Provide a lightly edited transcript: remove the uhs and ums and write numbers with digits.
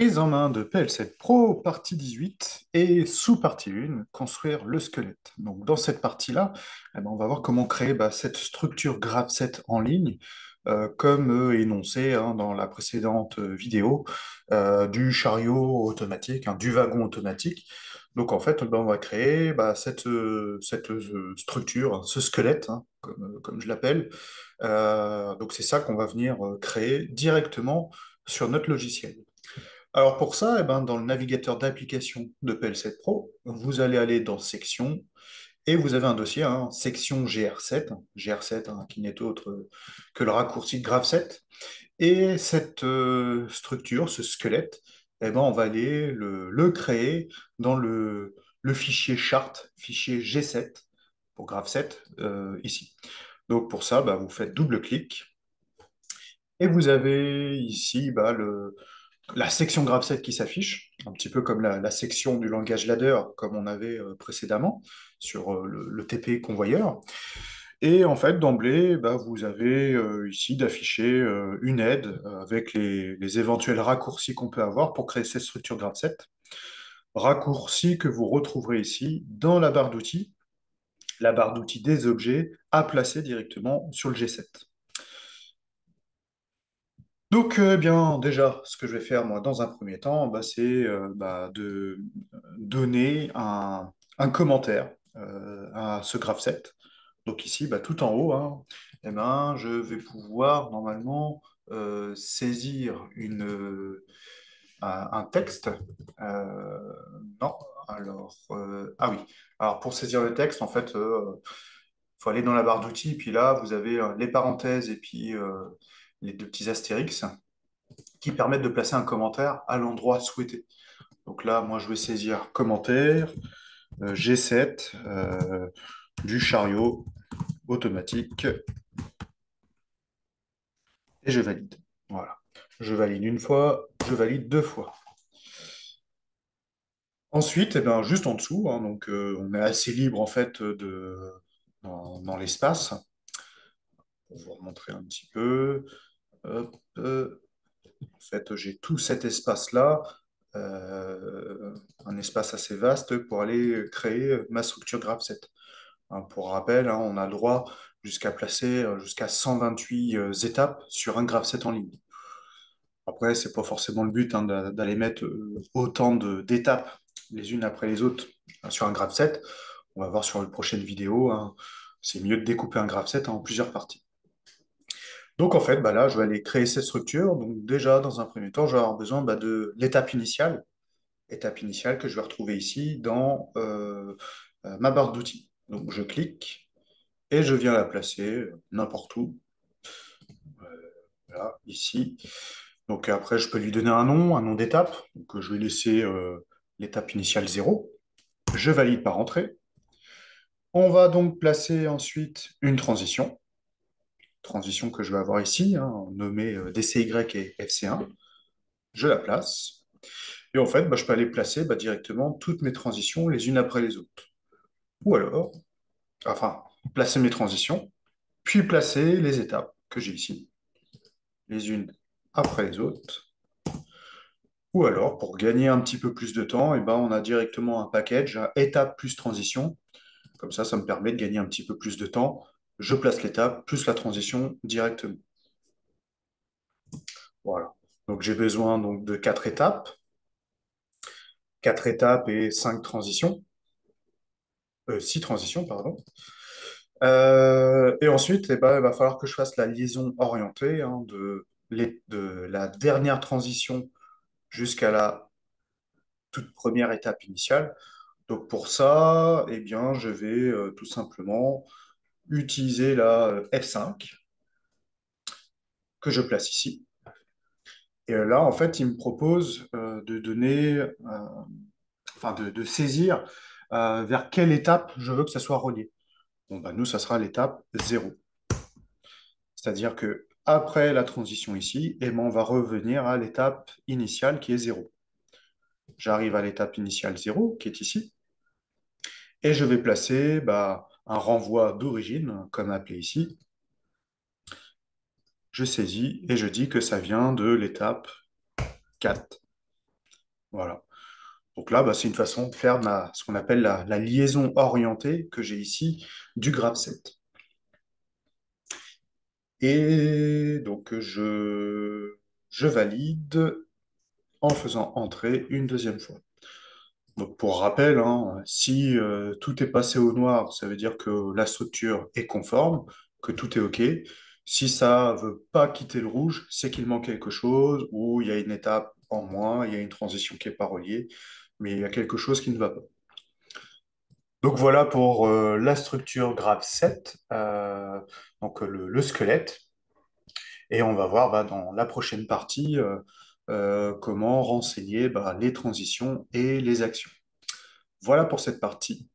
Prise en main de PL7 Pro, partie 18, et sous-partie 1, construire le squelette. Donc dans cette partie-là, on va voir comment créer cette structure Graph7 en ligne, comme énoncé dans la précédente vidéo, du chariot automatique, du wagon automatique. Donc en fait, on va créer cette structure, ce squelette, comme je l'appelle. Donc c'est ça qu'on va venir créer directement sur notre logiciel. Alors pour ça, dans le navigateur d'application de PL7 Pro, vous allez aller dans Section et vous avez un dossier, section GR7, GR7 qui n'est autre que le raccourci de Graph7. Et cette structure, ce squelette, on va aller le créer dans le fichier chart, fichier G7 pour Graph7 ici. Donc pour ça, vous faites double-clic et vous avez ici la section Graph7 qui s'affiche, un petit peu comme la section du langage ladder, comme on avait précédemment sur le TP convoyeur. Et en fait, d'emblée, vous avez ici d'afficher une aide avec les éventuels raccourcis qu'on peut avoir pour créer cette structure Graph7. Raccourcis que vous retrouverez ici dans la barre d'outils des objets à placer directement sur le G7. Donc, bien, déjà, ce que je vais faire, moi, dans un premier temps, c'est de donner un commentaire à ce graph7. Donc ici, tout en haut, je vais pouvoir, normalement, saisir un texte. Euh, non, alors... ah oui. Alors, pour saisir le texte, en fait, faut aller dans la barre d'outils, puis là, vous avez les parenthèses et puis les deux petits astérix qui permettent de placer un commentaire à l'endroit souhaité. Donc là, moi, je vais saisir commentaire, G7, du chariot automatique, et je valide. Voilà. Je valide une fois, je valide deux fois. Ensuite, juste en dessous, donc on est assez libre en fait dans l'espace. Pour vous remontrer un petit peu. Hop, en fait, j'ai tout cet espace-là, un espace assez vaste pour aller créer ma structure Graph7. Pour rappel, on a le droit jusqu'à placer jusqu'à 128 étapes sur un Graph7 en ligne. Après, c'est pas forcément le but d'aller mettre autant d'étapes les unes après les autres sur un Graph7. On va voir sur une prochaine vidéo. C'est mieux de découper un Graph7 en plusieurs parties. Donc en fait, là, je vais aller créer cette structure. Donc déjà, dans un premier temps, je vais avoir besoin de l'étape initiale que je vais retrouver ici dans ma barre d'outils. Donc je clique et je viens la placer n'importe où, là, ici. Donc après, je peux lui donner un nom d'étape. Donc je vais laisser l'étape initiale 0. Je valide par entrée. On va donc placer ensuite une transition que je vais avoir ici, nommée DCY et FC1. Je la place. Et en fait, je peux aller placer directement toutes mes transitions les unes après les autres. Ou alors, enfin, placer mes transitions, puis placer les étapes que j'ai ici, les unes après les autres. Ou alors, pour gagner un petit peu plus de temps, on a directement un package, étape plus transition. Comme ça me permet de gagner un petit peu plus de temps. Je place l'étape plus la transition directement. Voilà. Donc j'ai besoin donc, de quatre étapes et cinq transitions. Six transitions, pardon. Et ensuite, il va falloir que je fasse la liaison orientée de la dernière transition jusqu'à la toute première étape initiale. Donc pour ça, je vais tout simplement utiliser la F5 que je place ici. Et là, en fait, il me propose de donner, enfin de saisir vers quelle étape je veux que ça soit relié. Bon, nous, ça sera l'étape 0. C'est-à-dire que après la transition ici, on va revenir à l'étape initiale qui est 0. J'arrive à l'étape initiale 0 qui est ici, et je vais placer un renvoi d'origine, comme appelé ici. Je saisis et je dis que ça vient de l'étape 4. Voilà. Donc là, bah, c'est une façon de faire ce qu'on appelle la liaison orientée que j'ai ici du graphe 7. Et donc, je valide en faisant entrer une deuxième fois. Donc, pour rappel, hein, si tout est passé au noir, ça veut dire que la structure est conforme, que tout est OK. Si ça veut pas quitter le rouge, c'est qu'il manque quelque chose, ou il y a une étape en moins, il y a une transition qui n'est pas reliée, mais il y a quelque chose qui ne va pas. Donc voilà pour la structure graphe 7, donc le squelette. Et on va voir bah, dans la prochaine partie comment renseigner bah, les transitions et les actions. Voilà pour cette partie.